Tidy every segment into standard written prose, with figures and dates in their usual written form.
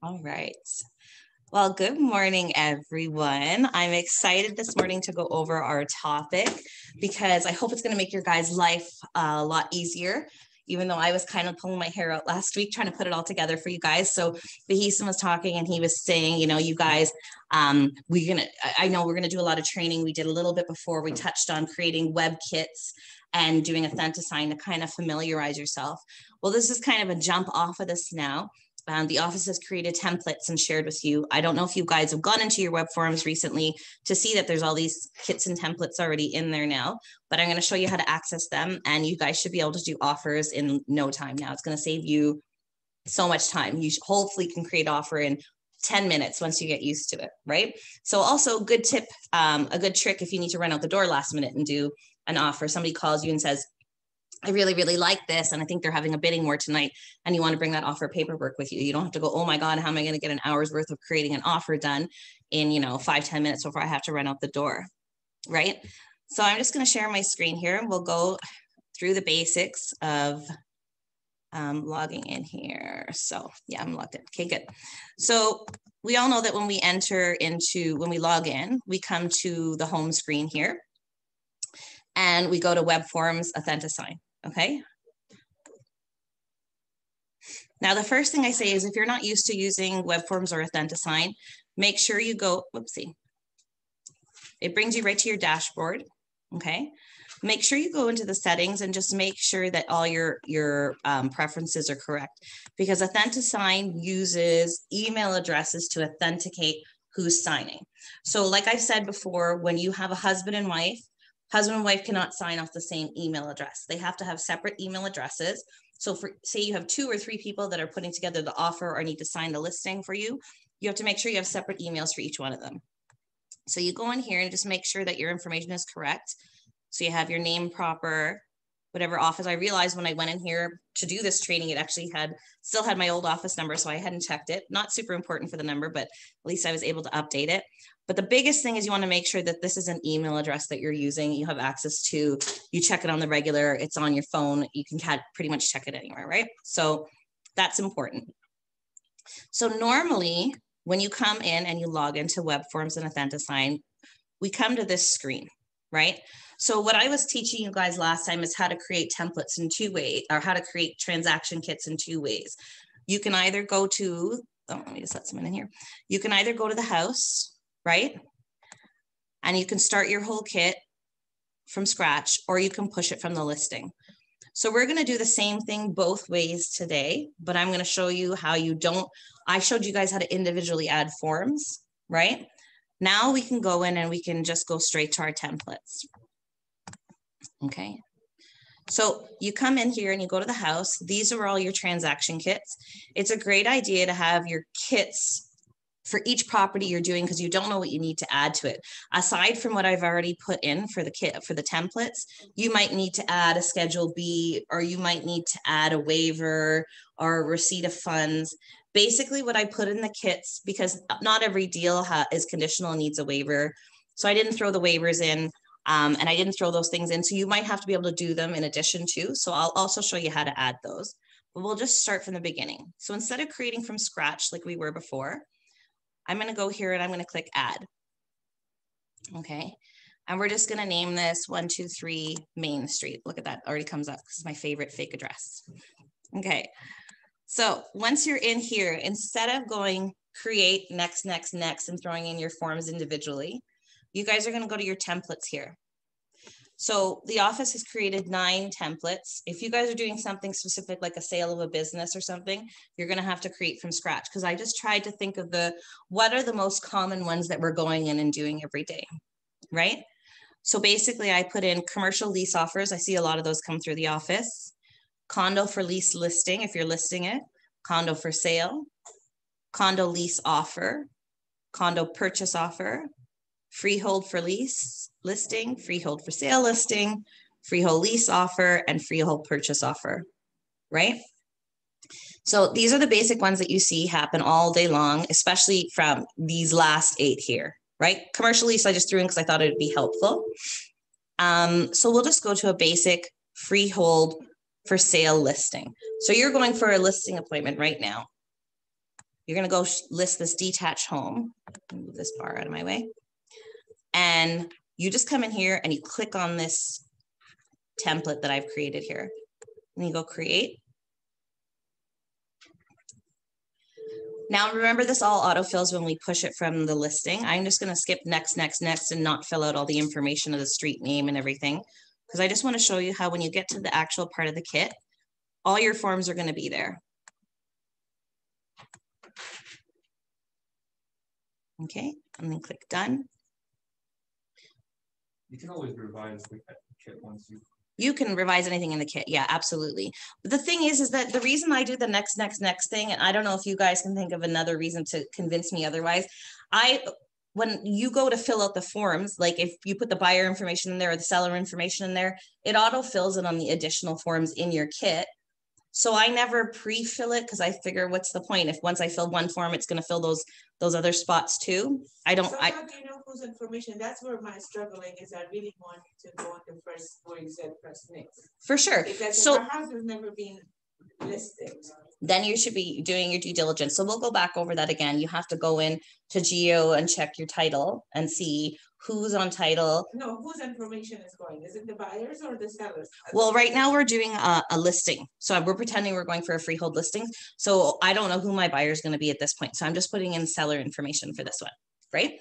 All right. Well, good morning, everyone. I'm excited this morning to go over our topic because I hope it's going to make your guys' life a lot easier, even though I was kind of pulling my hair out last week trying to put it all together for you guys. So Bahisan was talking and he was saying, you know, you guys, I know we're going to do a lot of training. We did a little bit before. We touched on creating web kits and doing Authentisign to kind of familiarize yourself. Well, this is kind of a jump off of this now. The office has created templates and shared with you. I don't know if you guys have gone into your web forms recently to see that there's all these kits and templates already in there now, but I'm going to show you how to access them, and you guys should be able to do offers in no time now. It's going to save you so much time. You hopefully can create offer in 10 minutes once you get used to it, right? So also good tip, a good trick if you need to run out the door last minute and do an offer. Somebody calls you and says, I really, really like this, and I think they're having a bidding war tonight, and you want to bring that offer paperwork with you. You don't have to go, oh my God, how am I going to get an hour's worth of creating an offer done in, 5-10 minutes before I have to run out the door, right? So I'm just going to share my screen here, and we'll go through the basics of logging in here. So yeah, I'm logged in. Okay, good. So we all know that when we log in, we come to the home screen here, and we go to Webforms Authentisign. Okay. Now, the first thing I say is if you're not used to using Webforms or Authentisign, make sure you go, whoopsie. It brings you right to your dashboard. Okay. Make sure you go into the settings and just make sure that all your preferences are correct, because Authentisign uses email addresses to authenticate who's signing. So like I said before, when you have a husband and wife cannot sign off the same email address. They have to have separate email addresses. So for say you have 2 or 3 people that are putting together the offer or need to sign the listing for you, you have to make sure you have separate emails for each one of them. So you go in here and just make sure that your information is correct. So you have your name proper, whatever office. I realized when I went in here to do this training, it actually still had my old office number, so I hadn't checked it. Not super important for the number, but at least I was able to update it. But the biggest thing is you want to make sure that this is an email address that you're using, you have access to, you check it on the regular, it's on your phone, you can pretty much check it anywhere, right? So that's important. So normally when you come in and you log into Webforms and Authentisign, we come to this screen, right? So what I was teaching you guys last time is how to create templates in 2 ways, or how to create transaction kits in 2 ways. You can either go to, let me just let someone in here. You can either go to the house, right? And you can start your whole kit from scratch, or you can push it from the listing. So we're going to do the same thing both ways today, but I'm going to show you how I showed you guys how to individually add forms, right? Now we can go in and we can just go straight to our templates. Okay. So you come in here and you go to the house. These are all your transaction kits. It's a great idea to have your kits for each property you're doing, because you don't know what you need to add to it. Aside from what I've already put in for the kit, for the templates, you might need to add a Schedule B, or you might need to add a waiver or a receipt of funds. Basically what I put in the kits, because not every deal is conditional and needs a waiver. So I didn't throw the waivers in, and I didn't throw those things in. So you might have to be able to do them in addition to. So I'll also show you how to add those, but we'll just start from the beginning. So instead of creating from scratch like we were before, I'm going to go here and I'm going to click add. Okay. And we're just going to name this 123 Main Street. Look at that. Already comes up. This is my favorite fake address. Okay. So once you're in here, instead of going create next, and throwing in your forms individually, you guys are going to go to your templates here. So the office has created 9 templates. If you guys are doing something specific, like a sale of a business or something, you're going to have to create from scratch, because I just tried to think of what are the most common ones that we're going in and doing every day, right? So basically I put in commercial lease offers. I see a lot of those come through the office. Condo for lease listing, if you're listing it, condo for sale, condo lease offer, condo purchase offer, freehold for lease listing, freehold for sale listing, freehold lease offer, and freehold purchase offer, right? So these are the basic ones that you see happen all day long, especially from these last 8 here, right? Commercial lease I just threw in because I thought it would be helpful. So we'll just go to a basic freehold for sale listing. So you're going for a listing appointment right now. You're going to go list this detached home. Move this bar out of my way. And you just come in here and you click on this template that I've created here. And you go create. Now remember, this all autofills when we push it from the listing. I'm just going to skip next, next, next and not fill out all the information of the street name and everything, because I just want to show you how when you get to the actual part of the kit, all your forms are going to be there. Okay, and then click done. You can always revise the kit once you can revise anything in the kit. Yeah, absolutely. But the thing is that the reason I do the next thing, and I don't know if you guys can think of another reason to convince me otherwise. When you go to fill out the forms, like if you put the buyer information in there or the seller information in there, it auto fills it on the additional forms in your kit. So I never pre-fill it because I figure what's the point if once I fill one form, it's going to fill those other spots too. I don't. So how do you know whose information? That's where my struggling is. I really want to go on the first where you said press next. For sure. Because so our house has never been listed. Then you should be doing your due diligence. So we'll go back over that again. You have to go in to Geo and check your title and see who's on title. No, whose information is going? Is it the buyers or the sellers? Well, right now we're doing a listing. So we're pretending we're going for a freehold listing. So I don't know who my buyer is going to be at this point. So I'm just putting in seller information for this one, right?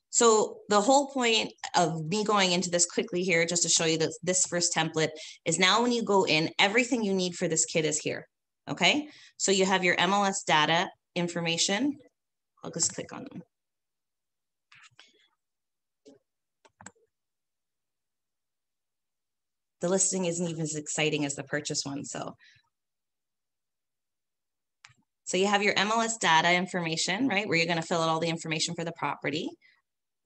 So the whole point of me going into this quickly here, just to show you that this first template is now when you go in, everything you need for this kit is here. Okay, so you have your MLS data information. I'll just click on them. The listing isn't even as exciting as the purchase one. So you have your MLS data information, right? Where you're going to fill out all the information for the property.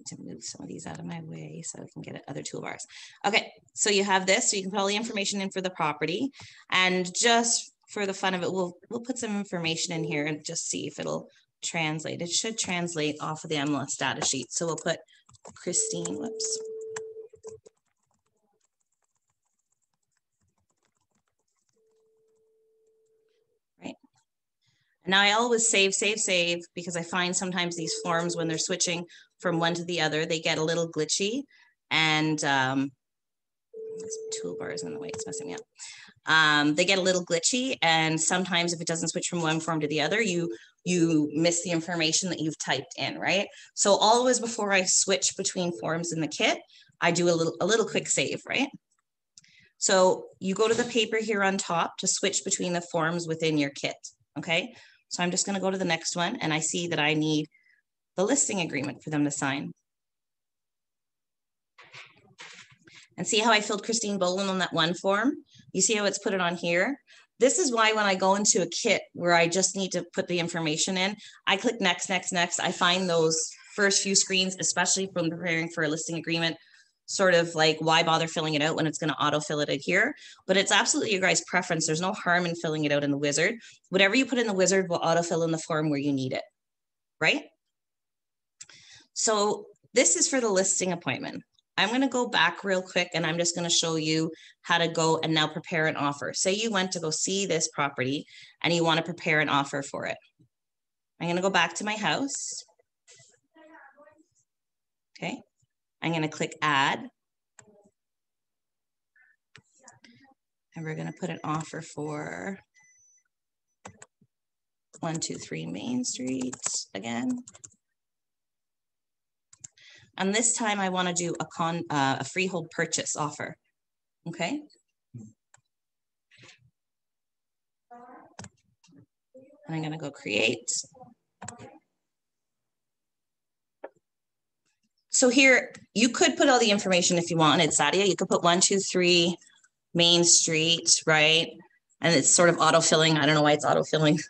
To move some of these out of my way so I can get other toolbars. Okay, so you have this, so you can put all the information in for the property, and just for the fun of it, we'll put some information in here and just see if it'll translate. It should translate off of the MLS data sheet. So we'll put Christine, whoops. Right. Now I always save because I find sometimes these forms when they're switching from one to the other, they get a little glitchy, and this toolbar is in the way, it's messing me up. They get a little glitchy, and sometimes if it doesn't switch from one form to the other, you miss the information that you've typed in, right? So always before I switch between forms in the kit, I do a little quick save, right? So you go to the paper here on top to switch between the forms within your kit, okay? So I'm just going to go to the next one, and I see that I need the listing agreement for them to sign. And see how I filled Christine Boland on that one form? You see how it's put it on here? This is why when I go into a kit where I just need to put the information in, I click next. I find those first few screens, especially from preparing for a listing agreement, sort of like, why bother filling it out when it's going to autofill it here? But it's absolutely your guys' preference. There's no harm in filling it out in the wizard. Whatever you put in the wizard will autofill in the form where you need it, right? So this is for the listing appointment. I'm going to go back real quick, and I'm just going to show you how to go and now prepare an offer. Say you went to go see this property and you want to prepare an offer for it. I'm going to go back to my house. Okay. I'm going to click add. And we're going to put an offer for 123 Main Street again. And this time I want to do a freehold purchase offer. Okay. And I'm going to go create. So here, you could put all the information if you wanted, Sadia. You could put 123 Main Street, right? And it's sort of autofilling. I don't know why it's autofilling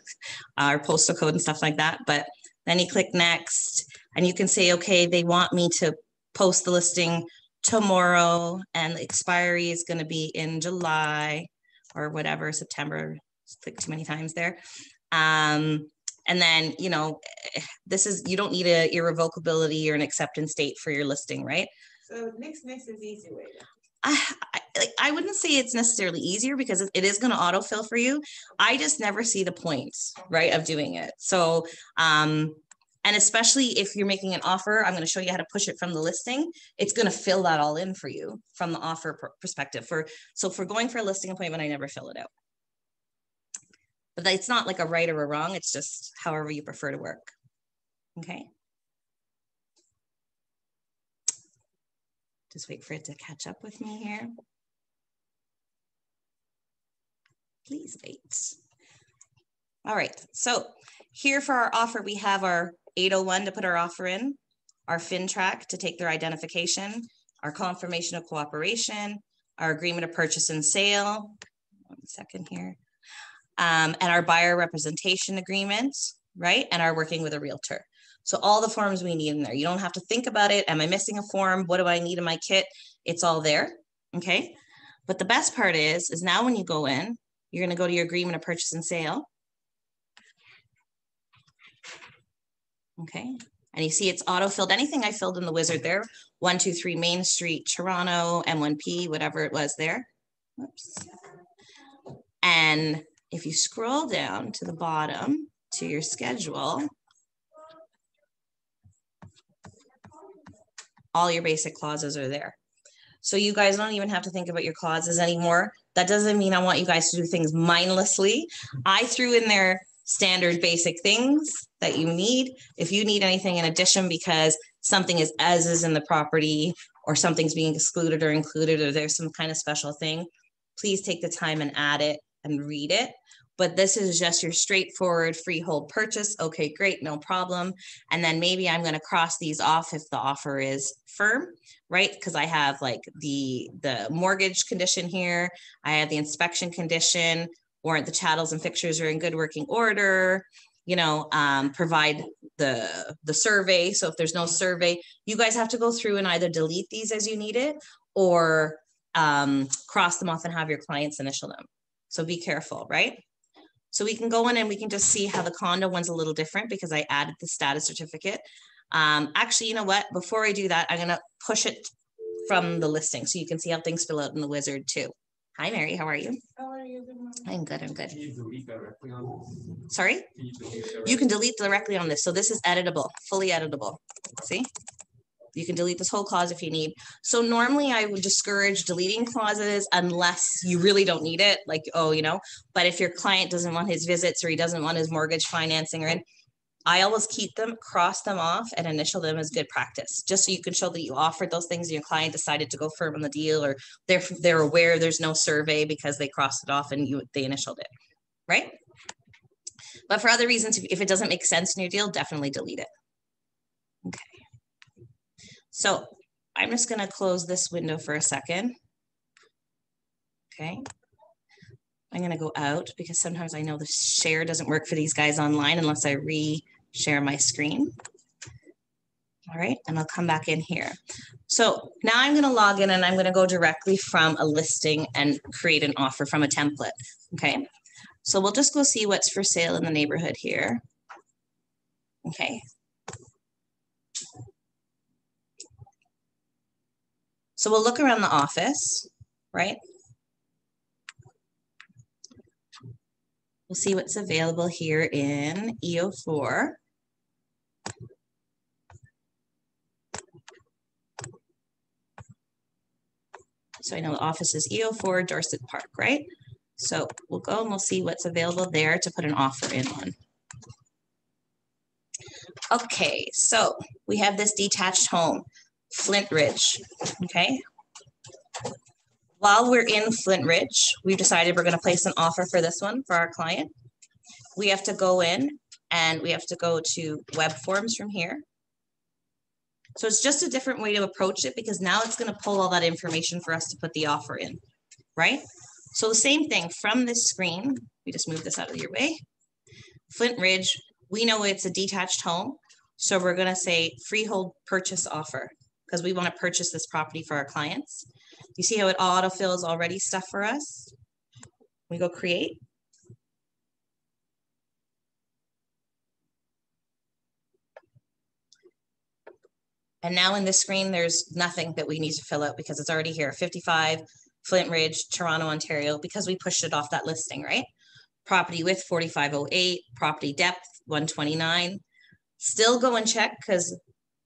our postal code and stuff like that. But then you click next, and you can say, okay, they want me to post the listing tomorrow, and the expiry is going to be in July or whatever, September. Just click too many times there. And then, you know, you don't need an irrevocability or an acceptance date for your listing, right? So next is easy way. I wouldn't say it's necessarily easier because it is going to autofill for you. I just never see the point, right, of doing it. So, and especially if you're making an offer, I'm going to show you how to push it from the listing. It's going to fill that all in for you from the offer perspective. So for going for a listing appointment, I never fill it out. But it's not like a right or a wrong. It's just however you prefer to work. Okay. Just wait for it to catch up with me here. Please wait. All right, so here for our offer, we have our 801 to put our offer in, our FinTrack to take their identification, our confirmation of cooperation, our agreement of purchase and sale, 1 second here, and our buyer representation agreement, right? And our working with a realtor. So all the forms we need in there. You don't have to think about it. Am I missing a form? What do I need in my kit? It's all there, okay? But the best part is now when you go in, you're gonna go to your agreement of purchase and sale. Okay, and you see it's auto-filled. Anything I filled in the wizard there, 123 Main Street, Toronto, M1P, whatever it was there. Whoops. And if you scroll down to the bottom to your schedule, all your basic clauses are there. So you guys don't even have to think about your clauses anymore. That doesn't mean I want you guys to do things mindlessly. I threw in there standard basic things that you need. If you need anything in addition because something is as is in the property or something's being excluded or included or there's some kind of special thing, please take the time and add it and read it. But this is just your straightforward freehold purchase. Okay, great, no problem. And then maybe I'm going to cross these off if the offer is firm, right? Because I have like the mortgage condition here. I have the inspection condition, warrant the chattels and fixtures are in good working order, you know, provide the survey. So if there's no survey, you guys have to go through and either delete these as you need it or cross them off and have your clients initial them. So be careful, right? So we can go in and we can just see how the condo one's a little different because I added the status certificate. Actually, you know what? Before I do that, I'm gonna push it from the listing so you can see how things fill out in the wizard too. Hi, Mary, how are you? How are you? Good morning. I'm good, I'm good. Can you delete directly on this? Sorry? Can you delete directly? You can delete directly on this. So this is editable, fully editable. See? You can delete this whole clause if you need. So normally I would discourage deleting clauses unless you really don't need it, like, oh, you know, but if your client doesn't want his visits or he doesn't want his mortgage financing or in, I always keep them, cross them off and initial them as good practice, just so you can show that you offered those things and your client decided to go firm on the deal or they're aware there's no survey because they crossed it off and they initialed it, right? But for other reasons, if it doesn't make sense in your deal, definitely delete it. Okay. So I'm just going to close this window for a second. Okay. I'm going to go out because sometimes I know the share doesn't work for these guys online unless I re-share my screen. All right. And I'll come back in here. So now I'm going to log in and I'm going to go directly from a listing and create an offer from a template. Okay. So we'll just go see what's for sale in the neighborhood here. Okay. So we'll look around the office, right? We'll see what's available here in EO4. So I know the office is EO4 Dorset Park, right? So we'll go and we'll see what's available there to put an offer in on. Okay, so we have this detached home, Flint Ridge, okay? While we're in Flint Ridge, we've decided we're going to place an offer for this one for our client. We have to go in and we have to go to Webforms from here. So it's just a different way to approach it because now it's going to pull all that information for us to put the offer in, right? So the same thing from this screen, we just move this out of your way. Flint Ridge, we know it's a detached home. So we're going to say freehold purchase offer because we want to purchase this property for our clients. You see how it autofills already stuff for us? We go create. And now in this screen, there's nothing that we need to fill out because it's already here. 55, Flint Ridge, Toronto, Ontario, because we pushed it off that listing, right? Property width 4508, property depth 129. Still go and check, because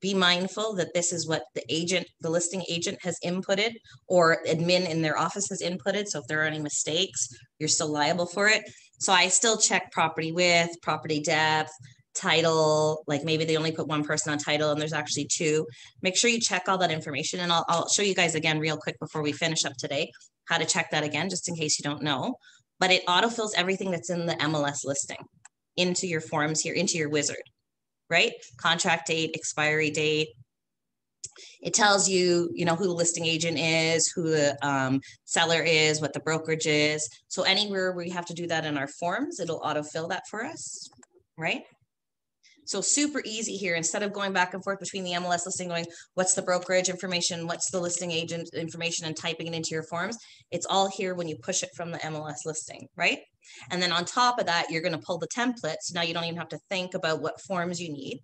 be mindful that this is what the listing agent has inputted, or admin in their office has inputted. So if there are any mistakes, you're still liable for it. So I still check property width, property depth, title, like maybe they only put one person on title and there's actually two. Make sure you check all that information, and I'll show you guys again real quick before we finish up today how to check that again, just in case you don't know. But it autofills everything that's in the MLS listing into your forms here, into your wizard, right? Contract date, expiry date. It tells you, you know, who the listing agent is, who the seller is, what the brokerage is. So anywhere we have to do that in our forms, it'll autofill that for us, right? So super easy here. Instead of going back and forth between the MLS listing, going, what's the brokerage information, what's the listing agent information, and typing it into your forms, it's all here when you push it from the MLS listing, right? And then on top of that, you're going to pull the templates. Now you don't even have to think about what forms you need.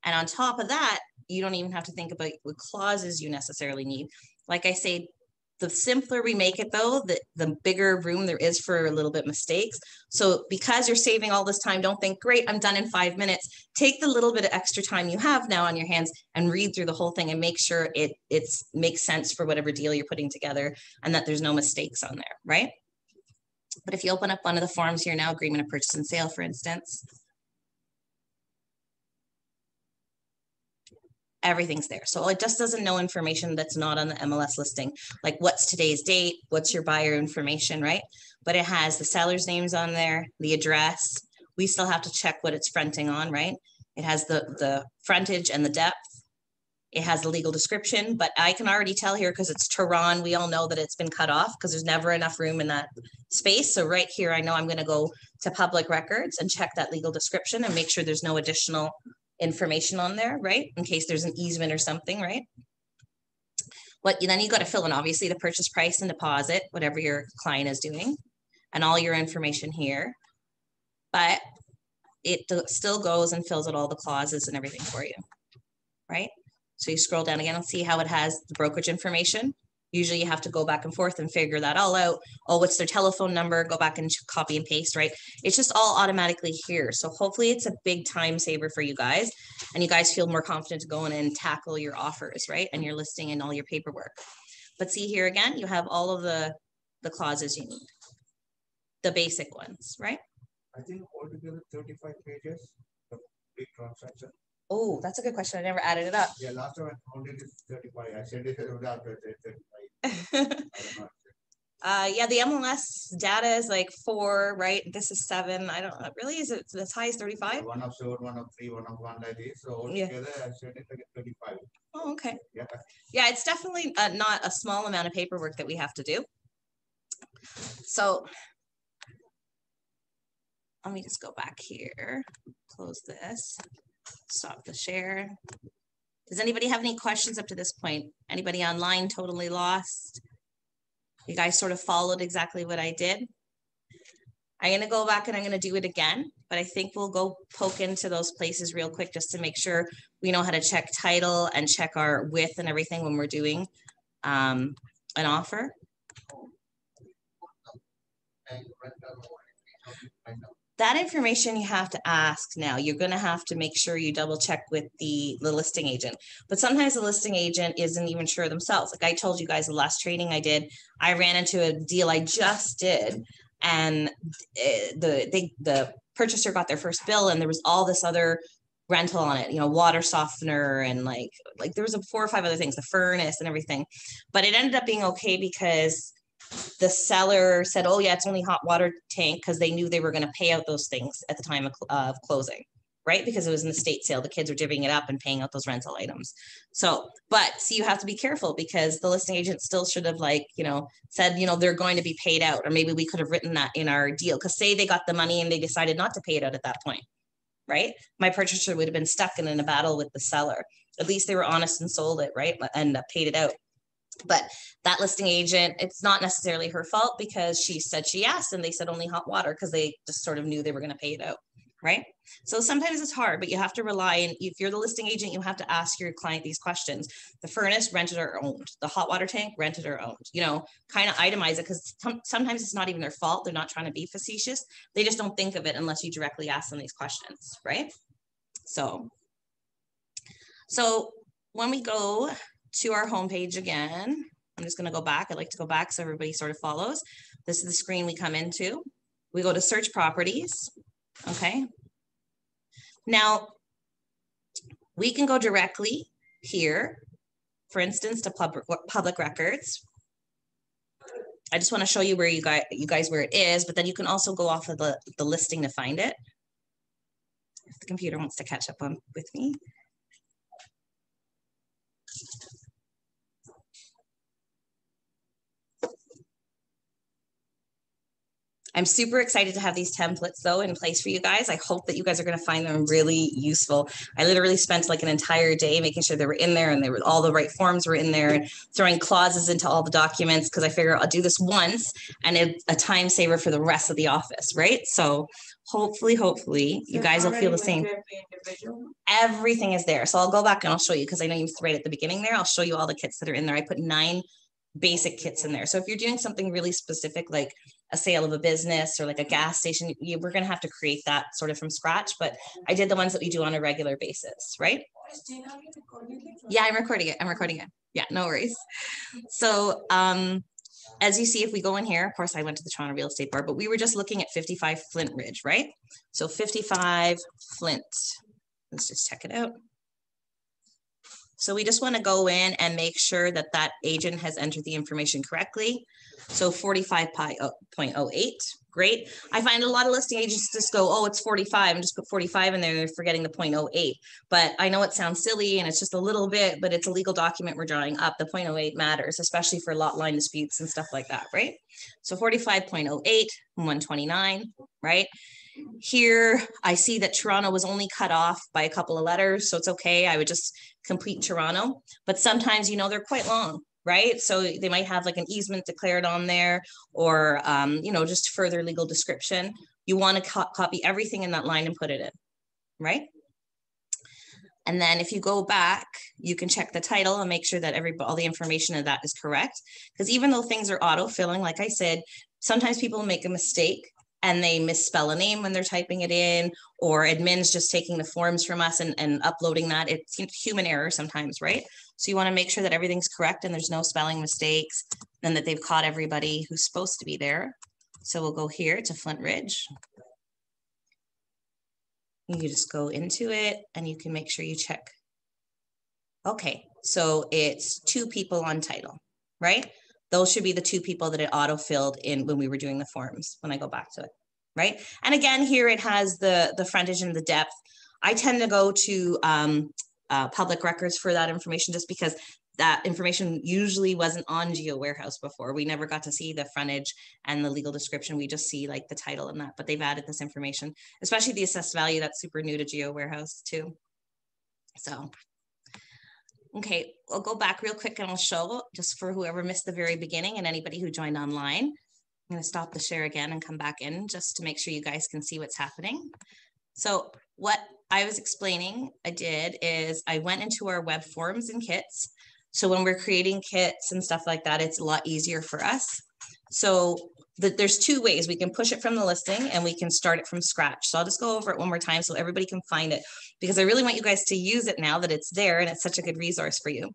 And on top of that, you don't even have to think about what clauses you necessarily need. Like I say, the simpler we make it though, the bigger room there is for a little bit mistakes. So because you're saving all this time, don't think, great, I'm done in 5 minutes. Take the little bit of extra time you have now on your hands and read through the whole thing and make sure it makes sense for whatever deal you're putting together and that there's no mistakes on there, right? But if you open up one of the forms here now, agreement of purchase and sale, for instance, everything's there. So it just doesn't know information that's not on the MLS listing, like what's today's date, what's your buyer information, right? But it has the seller's names on there, the address. We still have to check what it's fronting on, right? It has the frontage and the depth. It has the legal description, but I can already tell here because it's Tehran, we all know that it's been cut off because there's never enough room in that space. So right here, I know I'm going to go to public records and check that legal description and make sure there's no additional information on there, right? In case there's an easement or something, right? But then you got to fill in obviously the purchase price and deposit, whatever your client is doing, and all your information here. But it still goes and fills out all the clauses and everything for you, right? So you scroll down again and see how it has the brokerage information. Usually you have to go back and forth and figure that all out. Oh, what's their telephone number? Go back and copy and paste, right? It's just all automatically here. So hopefully it's a big time saver for you guys and you guys feel more confident to go in and tackle your offers, right? And your listing and all your paperwork. But see here again, you have all of the clauses you need, the basic ones, right? I think altogether 35 pages, the big transaction. Oh, that's a good question. I never added it up. Yeah, last time I counted it is 35. I said it after 35. Yeah, the MLS data is like 4, right? This is 7. I don't know. Really, is it as high as 35? 1 of 7, 1 of 3, 1 of 1 like this. So altogether, I said it like 35. Oh, okay. Yeah. Yeah, it's definitely not a small amount of paperwork that we have to do. So let me just go back here, close this, stop the share. Does anybody have any questions up to this point? Anybody online totally lost? You guys sort of followed exactly what I did. I'm going to go back and I'm going to do it again, but I think we'll go poke into those places real quick just to make sure we know how to check title and check our width and everything when we're doing an offer. That information you have to ask now. You're going to have to make sure you double check with the listing agent. But sometimes the listing agent isn't even sure themselves. Like I told you guys the last training I did, I ran into a deal I just did, and the purchaser got their first bill, and there was all this other rental on it, you know, water softener and like there was 4 or 5 other things, the furnace and everything. But it ended up being okay because the seller said, oh yeah, it's only hot water tank, because they knew they were going to pay out those things at the time of closing, right? Because it was an estate sale. The kids were divvying it up and paying out those rental items. So, but see, you have to be careful because the listing agent still should have said, they're going to be paid out, or maybe we could have written that in our deal. Because say they got the money and they decided not to pay it out at that point, right? My purchaser would have been stuck in a battle with the seller. At least they were honest and sold it, right? And paid it out. But that listing agent, it's not necessarily her fault because she said she asked and they said only hot water because they just sort of knew they were going to pay it out, right? So sometimes it's hard, but you have to rely, and if you're the listing agent, you have to ask your client these questions. The furnace, rented or owned. The hot water tank, rented or owned. You know, kind of itemize it, because sometimes it's not even their fault. They're not trying to be facetious. They just don't think of it unless you directly ask them these questions, right? So when we go to our homepage again, I'm just going to go back. I like to go back so everybody sort of follows. This is the screen we come into. We go to search properties. Okay. Now, we can go directly here, for instance, to public records. I just want to show you where you guys where it is, but then you can also go off of the listing to find it. If the computer wants to catch up with me. I'm super excited to have these templates though in place for you guys. I hope that you guys are going to find them really useful. I literally spent like an entire day making sure they were in there, and all the right forms were in there, and throwing clauses into all the documents, because I figure I'll do this once and it's a time saver for the rest of the office, right? So hopefully you guys will feel the same. Everything is there. So I'll go back and I'll show you, because I know you right at the beginning there. I'll show you all the kits that are in there. I put 9 basic kits in there. So if you're doing something really specific, like a sale of a business or like a gas station, we're going to have to create that sort of from scratch. But I did the ones that we do on a regular basis, right? Yeah, I'm recording it. Yeah, no worries. So as you see, if we go in here, of course, I went to the Toronto Real Estate Board, but we were just looking at 55 Flint Ridge, right? So 55 Flint. Let's just check it out. So we just want to go in and make sure that that agent has entered the information correctly. So 45.08, great. I find a lot of listing agents just go, oh, it's 45, and just put 45 in there, and they're forgetting the 0.08. But I know it sounds silly and it's just a little bit, but it's a legal document we're drawing up. The 0.08 matters, especially for lot line disputes and stuff like that, right? So 45.08, 129, right? Here, I see that Toronto was only cut off by a couple of letters, so it's okay. I would just complete Toronto, but sometimes, you know, they're quite long, right? So they might have like an easement declared on there, or, you know, just further legal description. You want to copy everything in that line and put it in, right? And then if you go back, you can check the title and make sure that all the information of that is correct. Because even though things are auto-filling, like I said, sometimes people make a mistake and they misspell a name when they're typing it in, or admin's just taking the forms from us and uploading that. It's human error sometimes, right? So you want to make sure that everything's correct and there's no spelling mistakes, and that they've caught everybody who's supposed to be there. So we'll go here to Flint Ridge. You just go into it and you can make sure you check. Okay, so it's 2 people on title, right? Those should be the 2 people that it auto-filled in when we were doing the forms, when I go back to it, right? And again, here it has the frontage and the depth. I tend to go to public records for that information, just because that information usually wasn't on Geo Warehouse before. We never got to see the frontage and the legal description. We just see like the title and that, but they've added this information, especially the assessed value. That's super new to Geo Warehouse too. So, okay, I'll go back real quick and I'll show, just for whoever missed the very beginning and anybody who joined online. I'm going to stop the share again and come back in just to make sure you guys can see what's happening. So what I was explaining I did is I went into our web forms and kits. So when we're creating kits and stuff like that, it's a lot easier for us. So there's 2 ways. We can push it from the listing and we can start it from scratch. So I'll just go over it one more time so everybody can find it, because I really want you guys to use it now that it's there and it's such a good resource for you.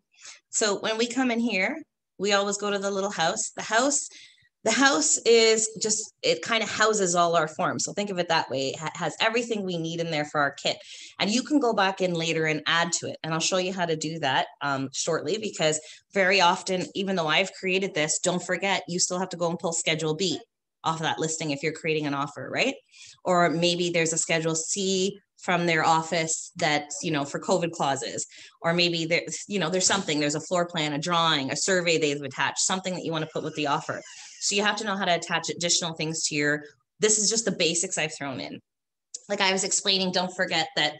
So when we come in here, we always go to the little house. The house is just, it kind of houses all our forms. So think of it that way. It has everything we need in there for our kit. And you can go back in later and add to it. And I'll show you how to do that shortly, because very often, even though I've created this, don't forget, you still have to go and pull Schedule B off of that listing if you're creating an offer, right? Or maybe there's a Schedule C from their office that's, you know, for COVID clauses, or maybe there's, you know, there's a floor plan, a drawing, a survey they've attached, something that you want to put with the offer. So you have to know how to attach additional things to this is just the basics I've thrown in. Like I was explaining, don't forget that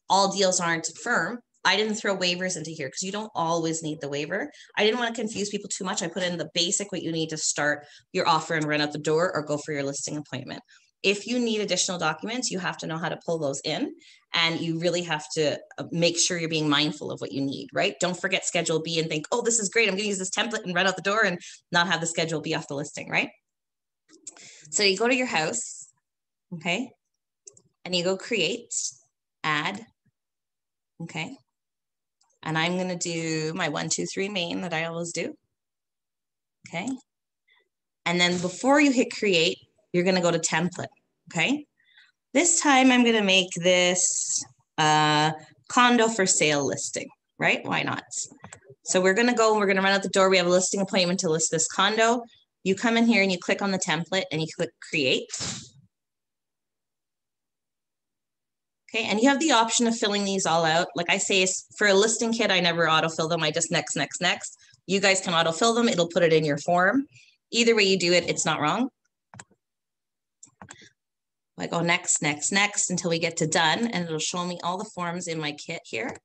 all deals aren't firm. I didn't throw waivers into here because you don't always need the waiver. I didn't want to confuse people too much. I put in the basic, what you need to start your offer and run out the door or go for your listing appointment. if you need additional documents, you have to know how to pull those in, and you really have to make sure you're being mindful of what you need, right? Don't forget Schedule B and think, oh, this is great, I'm gonna use this template and run out the door and not have the Schedule B off the listing, right? So you go to your house, okay? And you go create, add, okay? And I'm gonna do my 1, 2, 3 main that I always do, okay? And then before you hit create, you're gonna go to template, okay? This time I'm gonna make this condo for sale listing, right? Why not? So we're gonna go and we're gonna run out the door. We have a listing appointment to list this condo. You come in here and you click on the template and you click create. Okay, and you have the option of filling these all out. Like I say, for a listing kit, I never autofill them. I just next, next, next. You guys can autofill them. It'll put it in your form. Either way you do it, it's not wrong. I go next, next, next until we get to done, and it'll show me all the forms in my kit here.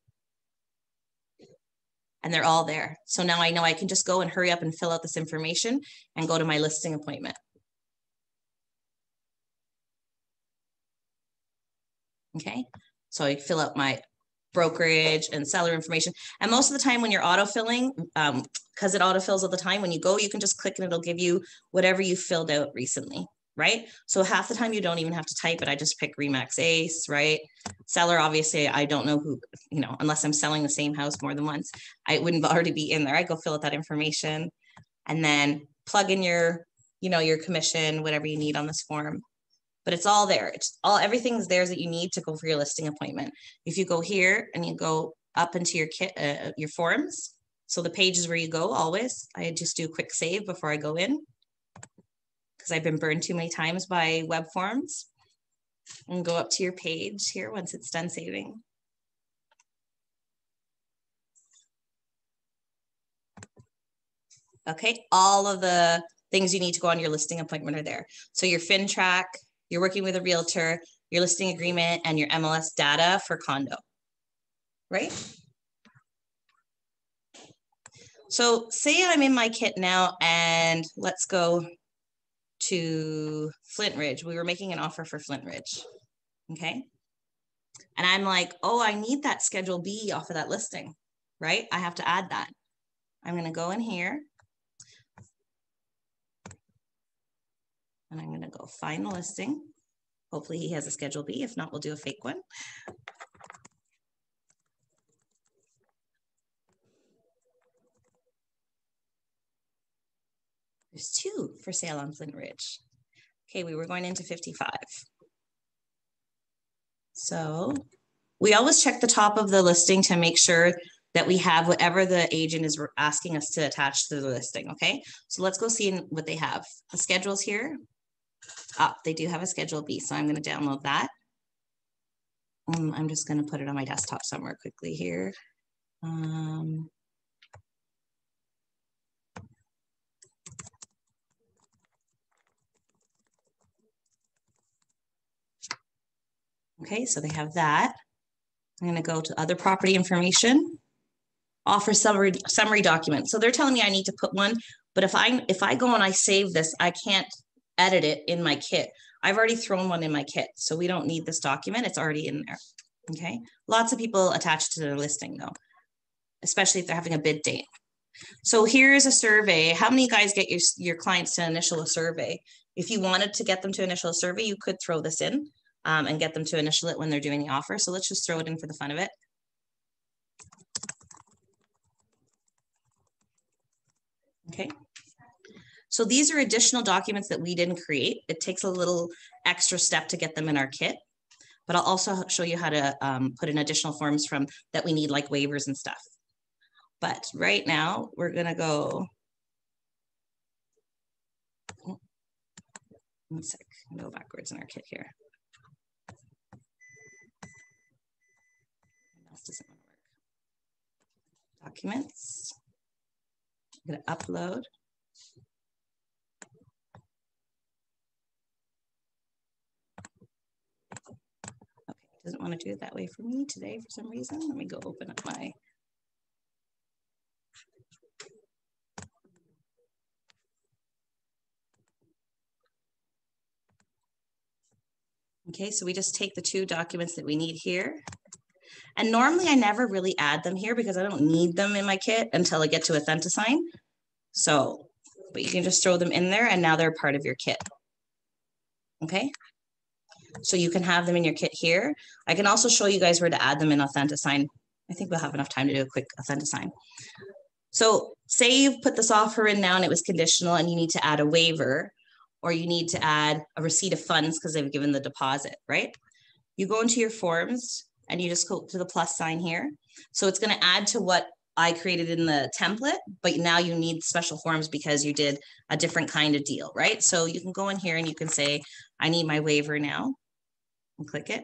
And they're all there. So now I know I can just go and hurry up and fill out this information and go to my listing appointment. Okay, so I fill out my brokerage and seller information. And most of the time when you're autofilling, because it autofills all the time, when you go, you can just click and it'll give you whatever you filled out recently, right? So half the time you don't even have to type it. I just pick Remax Ace, right? Seller, obviously, I don't know who, you know, unless I'm selling the same house more than once, I wouldn't already be in there. I go fill out that information and then plug in your, you know, your commission, whatever you need on this form. But it's all there. It's all, everything's there that you need to go for your listing appointment. If you go here and you go up into your kit, your forms. So the pages where you go always, I just do a quick save before I go in because I've been burned too many times by Webforms. And go up to your page here once it's done saving. Okay, all of the things you need to go on your listing appointment are there. So your FinTrack, you're working with a realtor, your listing agreement, and your MLS data for condo, right? So say I'm in my kit now and let's go to Flint Ridge. We were making an offer for Flint Ridge, okay? And I'm like, oh, I need that Schedule B off of that listing, right? I have to add that. I'm gonna go in here and I'm gonna go find the listing. Hopefully he has a Schedule B. If not, we'll do a fake one. There's 2 for sale on Flint Ridge. Okay, we were going into 55. So we always check the top of the listing to make sure that we have whatever the agent is asking us to attach to the listing, okay? So let's go see what they have. The schedule's here. They do have a Schedule B, so I'm gonna download that. I'm just gonna put it on my desktop somewhere quickly here. Okay, so they have that. I'm gonna go to other property information, offer summary document. So they're telling me I need to put one, but if I go and I save this, I can't edit it in my kit. I've already thrown one in my kit, so we don't need this document. It's already in there, okay? Lots of people attach to their listing though, especially if they're having a bid date. So here's a survey. How many guys get your clients to initial a survey? If you wanted to get them to initial a survey, you could throw this in and get them to initial it when they're doing the offer. So let's just throw it in for the fun of it. Okay. So these are additional documents that we didn't create. It takes a little extra step to get them in our kit, but I'll also show you how to put in additional forms from that we need, like waivers and stuff. But right now we're gonna go, one sec, go backwards in our kit here. Else doesn't want to work. Documents, I'm gonna upload. Okay, doesn't want to do it that way for me today for some reason. Let me go open up my. Okay, so we just take the 2 documents that we need here. And normally I never really add them here because I don't need them in my kit until I get to Authentisign. So, but you can just throw them in there and now they're part of your kit. Okay, so you can have them in your kit here. I can also show you guys where to add them in Authentisign. I think we'll have enough time to do a quick Authentisign. So say you've put this offer in now and it was conditional and you need to add a waiver or you need to add a receipt of funds because they've given the deposit, right? You go into your forms and you just go to the plus sign here. So it's going to add to what I created in the template, but now you need special forms because you did a different kind of deal, right? So you can go in here and you can say, I need my waiver now, and click it.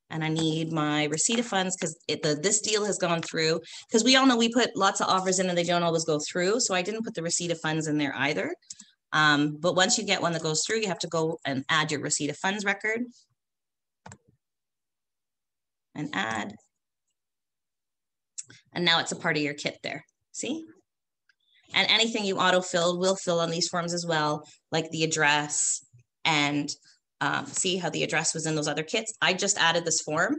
And I need my receipt of funds because this deal has gone through, because we all know we put lots of offers in and they don't always go through. So I didn't put the receipt of funds in there either. But once you get one that goes through, you have to go and add your receipt of funds record. And add. And now it's a part of your kit there, see? And anything you auto-filled will fill on these forms as well, like the address and see how the address was in those other kits. I just added this form,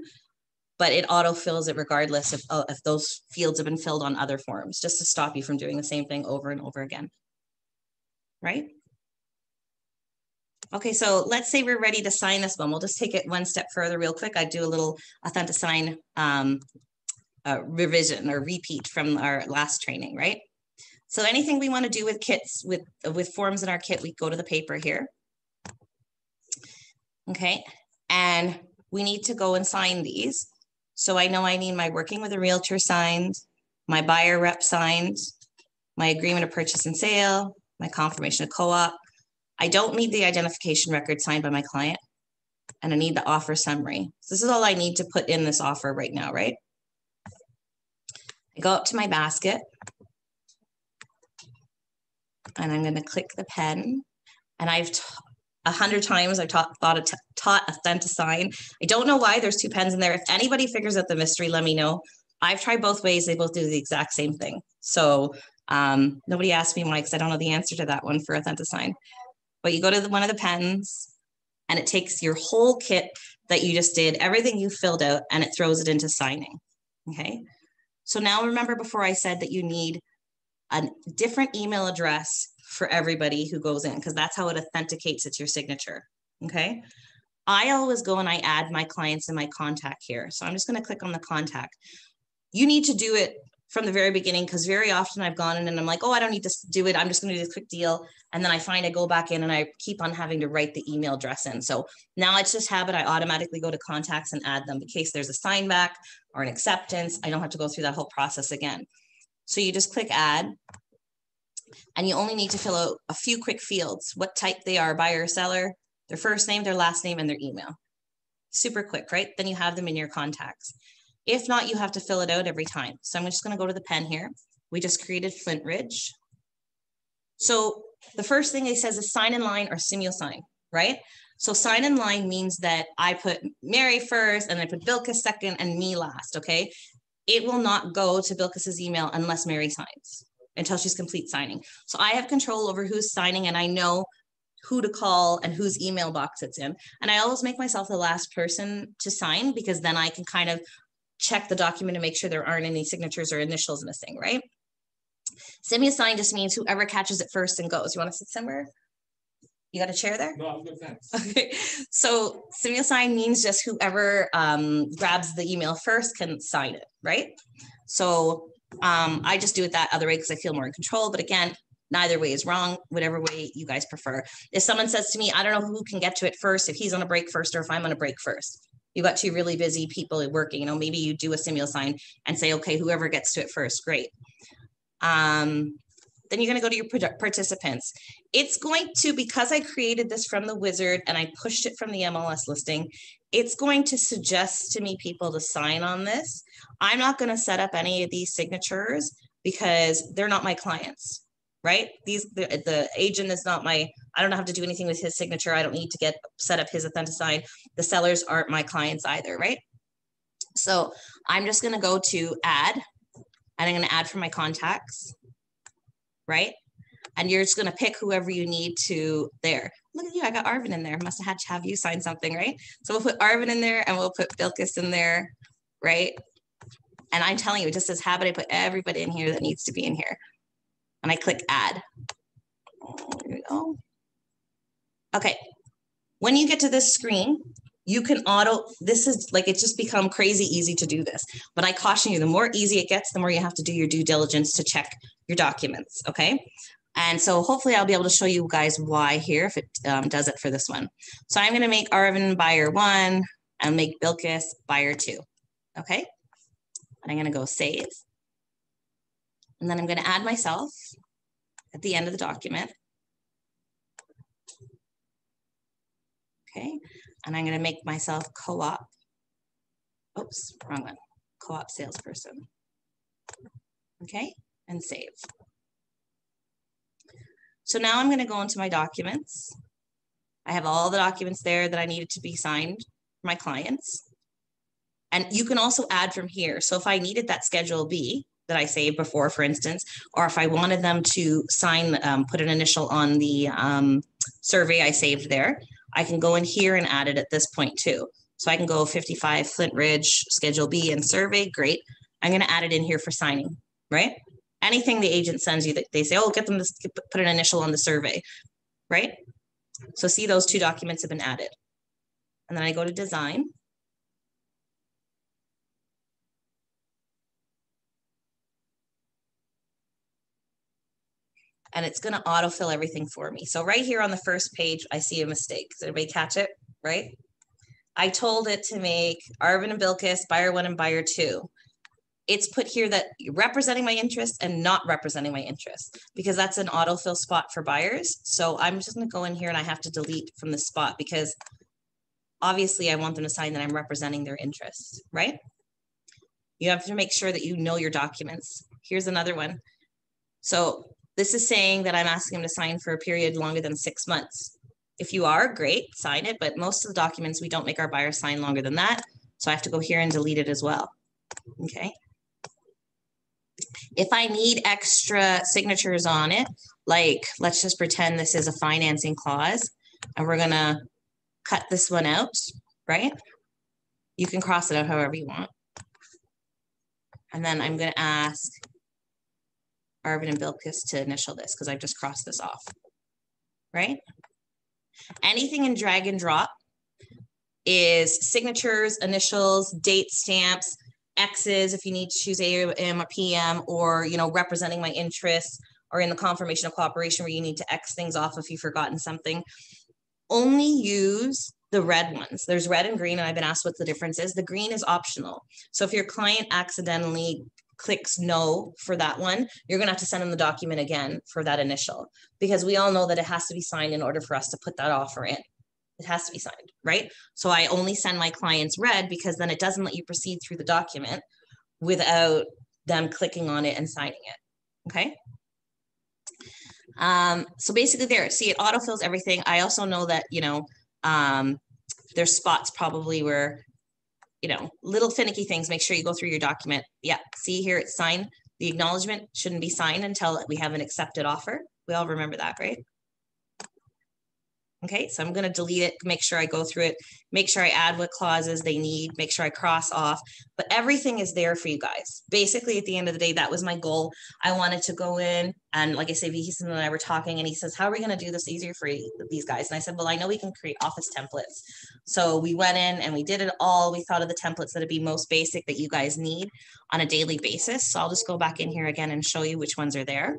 but it auto-fills it regardless if those fields have been filled on other forms, just to stop you from doing the same thing over and over again, right? Okay, so let's say we're ready to sign this one. We'll just take it one step further real quick. I do a little Authentisign revision or repeat from our last training, right? So anything we want to do with kits, with forms in our kit, we go to the paper here. Okay, and we need to go and sign these. So I know I need my working with a realtor signed, my buyer rep signed, my agreement of purchase and sale, my confirmation of co-op. I don't need the identification record signed by my client, and I need the offer summary. So this is all I need to put in this offer right now, right? I go up to my basket and I'm going to click the pen, and I've 100 times I've taught Authentisign. I don't know why there's 2 pens in there. If anybody figures out the mystery, let me know. I've tried both ways. They both do the exact same thing. So nobody asked me why, because I don't know the answer to that one for Authentisign. But you go to one of the pens and it takes your whole kit that you just did, everything you filled out, and it throws it into signing. Okay. So now remember, before I said that you need a different email address for everybody who goes in, because that's how it authenticates it's your signature. Okay. I always go and I add my clients in my contact here. So I'm just going to click on the contact. You need to do it from the very beginning, because very often I've gone in and I'm like, oh, I don't need to do it. I'm just going to do this quick deal. And then I find I go back in and I keep on having to write the email address in. So now it's just habit. I automatically go to contacts and add them in case there's a sign back or an acceptance. I don't have to go through that whole process again. So you just click add, and you only need to fill out a few quick fields, what type they are, buyer or seller, their first name, their last name, and their email. Super quick, right? Then you have them in your contacts. If not, you have to fill it out every time. So I'm just going to go to the pen here. We just created Flint Ridge. So the first thing it says is sign in line or SimuSign, right? So sign in line means that I put Mary first and I put Bilkis second and me last, okay? It will not go to Bilkis's email unless Mary signs, until she's complete signing. So I have control over who's signing, and I know who to call and whose email box it's in. And I always make myself the last person to sign, because then I can kind of check the document and make sure there aren't any signatures or initials missing, right? SimuSign just means whoever catches it first and goes. You want to sit somewhere? You got a chair there? No, I'm good, thanks. Okay, so SimuSign means just whoever grabs the email first can sign it, right? So I just do it that other way because I feel more in control. But again, neither way is wrong, whatever way you guys prefer. If someone says to me, I don't know who can get to it first, if he's on a break first or if I'm on a break first. You got 2 really busy people working, you know, maybe you do a SimuSign and say, okay, whoever gets to it first, great. Then you're going to go to your participants. It's going to, because I created this from the wizard and I pushed it from the MLS listing, it's going to suggest to me people to sign on this. I'm not going to set up any of these signatures because they're not my clients, right? The agent is not my, I don't have to do anything with his signature. I don't need to set up his Authentisign. The sellers aren't my clients either, right? So I'm just going to go to add, and I'm going to add from my contacts, right? And you're just going to pick whoever you need to there. Look at you, I got Arvin in there. Must have had to have you sign something, right? So we'll put Arvin in there and we'll put Bilkis in there, right? And I'm telling you, just as habit, I put everybody in here that needs to be in here. And I click add. Here we go. Okay, when you get to this screen, you can this is like, it's just become crazy easy to do this. But I caution you, the more easy it gets, the more you have to do your due diligence to check your documents, okay? And so hopefully I'll be able to show you guys why here if it does it for this one. So I'm gonna make Arvin buyer 1 and make Bilkis buyer 2, okay? And I'm gonna go save. And then I'm gonna add myself at the end of the document. Okay, and I'm gonna make myself co-op. Oops, wrong one. Co-op salesperson. Okay, and save. So now I'm gonna go into my documents. I have all the documents there that I needed to be signed for my clients. And you can also add from here. So if I needed that Schedule B that I saved before, for instance, or if I wanted them to sign, put an initial on the survey I saved there, I can go in here and add it at this point too. So I can go 55 Flint Ridge, Schedule B and survey, great. I'm gonna add it in here for signing, right? Anything the agent sends you that they say, oh, get them to put an initial on the survey, right? So see, those 2 documents have been added. And then I go to design. And it's gonna autofill everything for me. So right here on the first page, I see a mistake. Does everybody catch it, right? I told it to make Arvin and Bilkis, buyer 1 and buyer 2. It's put here that representing my interest and not representing my interest because that's an autofill spot for buyers. So I'm just gonna go in here and I have to delete from the spot because obviously I want them to sign that I'm representing their interest, right? You have to make sure that you know your documents. Here's another one. So this is saying that I'm asking them to sign for a period longer than 6 months. If you are, great, sign it. But most of the documents, we don't make our buyers sign longer than that. So I have to go here and delete it as well, okay? If I need extra signatures on it, like let's just pretend this is a financing clause and we're gonna cut this one out, right? You can cross it out however you want. And then I'm gonna ask Arvin and Bilkis to initial this because I've just crossed this off, right? Anything in drag and drop is signatures, initials, date stamps, X's if you need to choose AM or PM, or representing my interests, or in the confirmation of cooperation where you need to X things off if you've forgotten something. Only use the red ones. There's red and green, and I've been asked what the difference is. The green is optional. So if your client accidentally clicks no for that one, you're gonna have to send them the document again for that initial, because we all know that it has to be signed in order for us to put that offer in. It has to be signed, right? So I only send my clients red because then it doesn't let you proceed through the document without them clicking on it and signing it, okay? So basically there, see, it autofills everything. I also know that, there's spots probably where, little finicky things, make sure you go through your document. Yeah, see here, it's signed. The acknowledgement shouldn't be signed until we have an accepted offer. We all remember that, right? Okay, so I'm gonna delete it, make sure I go through it, make sure I add what clauses they need, make sure I cross off, but everything is there for you guys. Basically, at the end of the day, that was my goal. I wanted to go in, and like I say, Vihisan and I were talking, and he says, how are we gonna do this easier for these guys? And I said, well, I know we can create office templates. So we went in and we did it all. We thought of the templates that'd be most basic that you guys need on a daily basis. So I'll just go back in here again and show you which ones are there.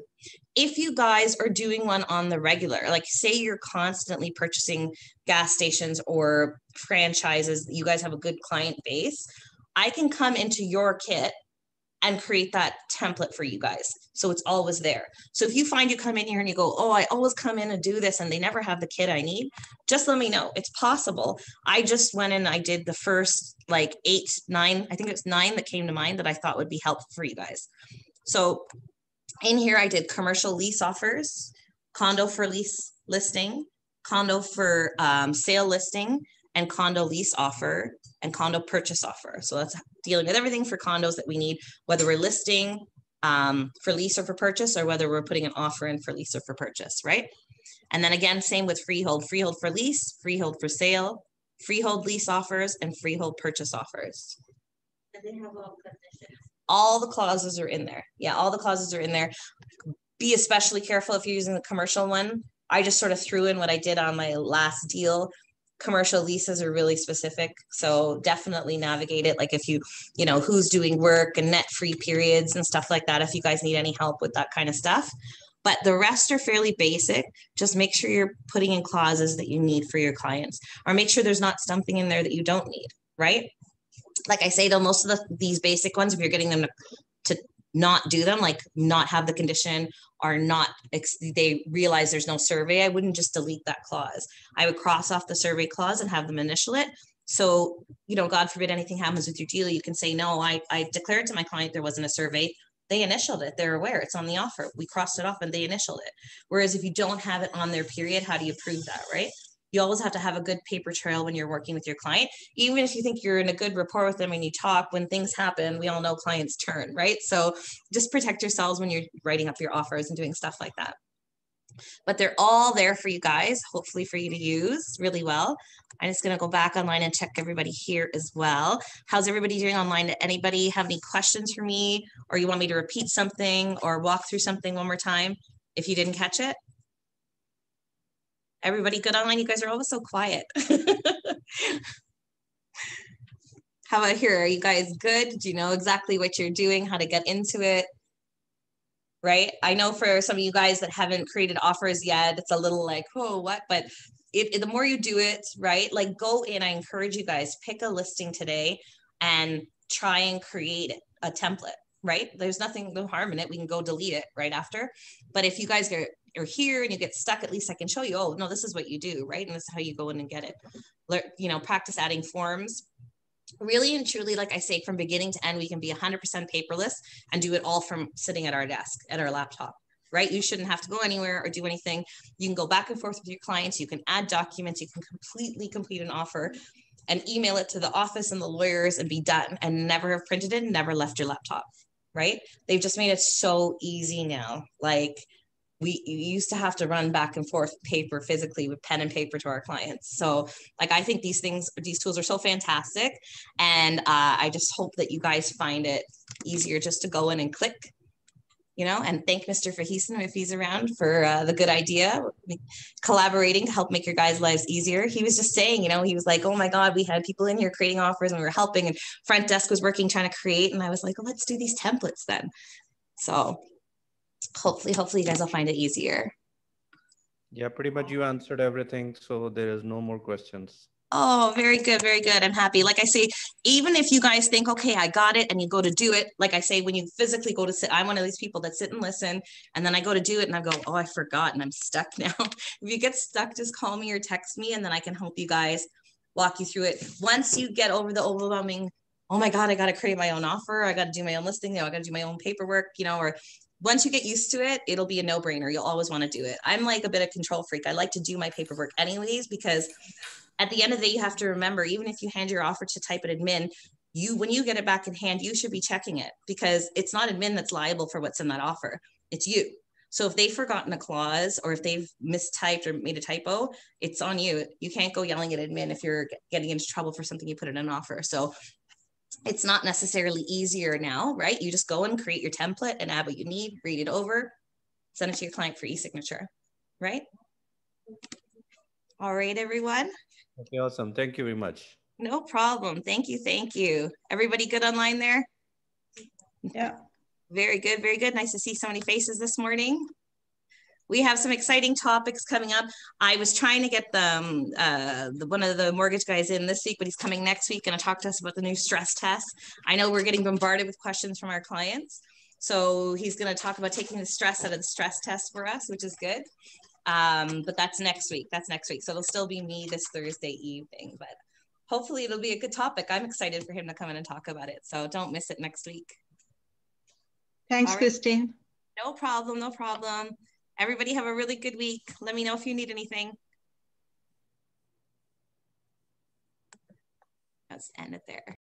If you guys are doing one on the regular, like say you're constantly purchasing gas stations or franchises, you guys have a good client base, I can come into your kit and create that template for you guys. So it's always there. So if you find you come in here and you go, oh, I always come in and do this and they never have the kit I need, just let me know. It's possible. I just went in, I did the first like 8, 9, I think it was 9 that came to mind that I thought would be helpful for you guys. So in here, I did commercial lease offers, condo for lease listing, condo for sale listing, and condo lease offer, and condo purchase offer. So that's dealing with everything for condos that we need, whether we're listing for lease or for purchase, or whether we're putting an offer in for lease or for purchase, right? And then again, same with freehold for lease, freehold for sale, freehold lease offers, and freehold purchase offers. And they have all conditions. All the clauses are in there. Yeah, all the clauses are in there. Be especially careful if you're using the commercial one. I just sort of threw in what I did on my last deal. Commercial leases are really specific. So definitely navigate it. Like if you know, who's doing work and net free periods and stuff like that, if you guys need any help with that kind of stuff. But the rest are fairly basic. Just make sure you're putting in clauses that you need for your clients, or make sure there's not something in there that you don't need, right? Like I say, though, most of these basic ones, if you're getting them to not do them, like not have the condition or not, they realize there's no survey, I wouldn't just delete that clause. I would cross off the survey clause and have them initial it. So, you know, God forbid anything happens with your deal, you can say, no, I declared to my client there wasn't a survey. They initialed it. They're aware it's on the offer. We crossed it off and they initialed it. Whereas if you don't have it on their period, how do you prove that, right? You always have to have a good paper trail when you're working with your client. Even if you think you're in a good rapport with them and you talk, when things happen, we all know clients turn, right? So just protect yourselves when you're writing up your offers and doing stuff like that. But they're all there for you guys, hopefully for you to use really well. I'm just going to go back online and check everybody here as well. How's everybody doing online? Anybody have any questions for me, or you want me to repeat something or walk through something one more time if you didn't catch it? Everybody good online? You guys are always so quiet. How about here? Are you guys good? Do you know exactly what you're doing, how to get into it? Right? I know for some of you guys that haven't created offers yet, it's a little like, oh, what? But the more you do it, right? Like go in, I encourage you guys, pick a listing today and try and create a template, right? There's no harm in it. We can go delete it right after. But if you guys are here and you get stuck, at least I can show you, oh, no, this is what you do, right? And this is how you go in and get it. You know, practice adding forms. Really and truly, like I say, from beginning to end, we can be 100% paperless and do it all from sitting at our desk, at our laptop, right? You shouldn't have to go anywhere or do anything. You can go back and forth with your clients. You can add documents. You can completely complete an offer and email it to the office and the lawyers and be done, and never have printed it, never left your laptop, right? They've just made it so easy now. Like we used to have to run back and forth paper physically with pen and paper to our clients. So like, I think these tools are so fantastic. And I just hope that you guys find it easier just to go in and click, you know, and thank Mr. Fahisen, if he's around, for the good idea, collaborating to help make your guys' lives easier. He was just saying, you know, he was like, oh my God, we had people in here creating offers and we were helping, and front desk was working, trying to create. And I was like, oh, let's do these templates then. So hopefully you guys will find it easier. Yeah, pretty much you answered everything. So there is no more questions. Oh, very good. Very good. I'm happy. Like I say, even if you guys think, okay, I got it, and you go to do it, like I say, when you physically go to sit, I'm one of these people that sit and listen, and then I go to do it and I go, oh, I forgot and I'm stuck now. If you get stuck, just call me or text me, and then I can help you guys walk you through it. Once you get over the overwhelming, oh my God, I got to create my own offer, I got to do my own listing, I got to do my own paperwork, you know, or once you get used to it, it'll be a no-brainer. You'll always want to do it. I'm like a bit of control freak. I like to do my paperwork anyways, because at the end of the day, you have to remember, even if you hand your offer to type at admin, when you get it back in hand, you should be checking it, because it's not admin that's liable for what's in that offer. It's you. So if they've forgotten a clause, or if they've mistyped or made a typo, it's on you. You can't go yelling at admin if you're getting into trouble for something you put in an offer. So it's not necessarily easier now, right? You just go and create your template and add what you need, read it over, send it to your client for e-signature, right? All right, everyone. Okay, awesome. Thank you very much. No problem. Thank you. Thank you. Everybody good online there? Yeah. Very good. Very good. Nice to see so many faces this morning. We have some exciting topics coming up. I was trying to get one of the mortgage guys in this week, but he's coming next week and to talk to us about the new stress test. I know we're getting bombarded with questions from our clients. So he's going to talk about taking the stress out of the stress test for us, which is good. But that's next week. So it'll still be me this Thursday evening, but hopefully it'll be a good topic. I'm excited for him to come in and talk about it. So don't miss it next week. Thanks, Christine. No problem. No problem. Everybody have a really good week. Let me know if you need anything. Let's end it there.